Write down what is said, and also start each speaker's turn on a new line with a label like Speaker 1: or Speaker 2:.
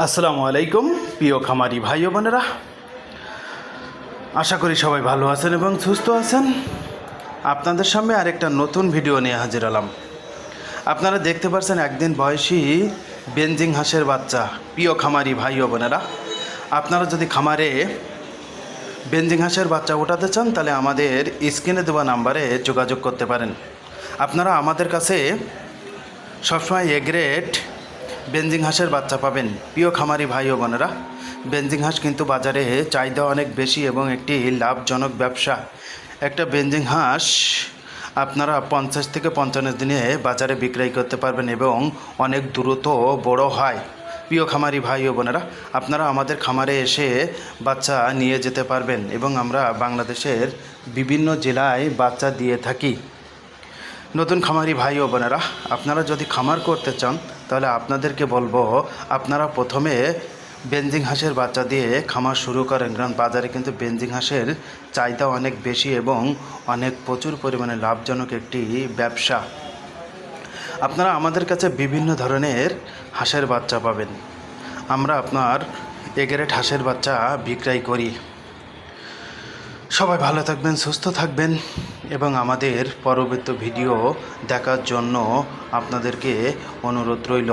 Speaker 1: আসসালামু আলাইকুম প্রিয় খামারি ভাই ও বোনেরা, আশা করি সবাই ভালো আছেন এবং সুস্থ আছেন। আপনাদের সামনে আরেকটা নতুন ভিডিও নিয়ে হাজির হলাম। আপনারা দেখতে পাচ্ছেন একদিন বয়সী বেনজিং হাঁসের বাচ্চা। প্রিয় খামারি ভাই ও বোনেরা, আপনারা যদি খামারে বেনজিং হাঁসের বাচ্চা ওঠাতে চান তাহলে আমাদের স্ক্রিনে দেওয়া নাম্বারে যোগাযোগ করতে পারেন। আপনারা আমাদের কাছে সবসময় এ গ্রেড বেনজিং হাঁসের বাচ্চা পাবেন। প্রিয় খামারি ভাই ও বোনেরা, বেনজিং হাঁস কিন্তু বাজারে চাহিদা অনেক বেশি এবং একটি লাভজনক ব্যবসা। একটা বেনজিং হাঁস আপনারা 50 থেকে 55 দিনে বাজারে বিক্রয় করতে পারবেন এবং অনেক দ্রুত বড় হয়। প্রিয় খামারি ভাই ও বোনেরা, আপনারা আমাদের খামারে এসে বাচ্চা নিয়ে যেতে পারবেন এবং আমরা বাংলাদেশের বিভিন্ন জেলায় বাচ্চা দিয়ে থাকি। নতুন খামারি ভাই ও বোনেরা, আপনারা যদি খামার করতে চান তাহলে আপনাদেরকে বলবো আপনারা প্রথমে বেনজিং হাঁসের বাচ্চা দিয়ে খামার শুরু করেন, কারণ বাজারে কিন্তু বেনজিং হাঁসের চাহিদা অনেক বেশি এবং অনেক প্রচুর পরিমাণে লাভজনক একটি ব্যবসা। আপনারা আমাদের কাছে বিভিন্ন ধরনের হাঁসের বাচ্চা পাবেন। আমরা আপনার এ গ্রেড হাঁসের বাচ্চা বিক্রয় করি। সবাই ভালো থাকবেন, সুস্থ থাকবেন এবং আমাদের পরবর্তী ভিডিও দেখার জন্য আপনাদেরকে অনুরোধ রইল।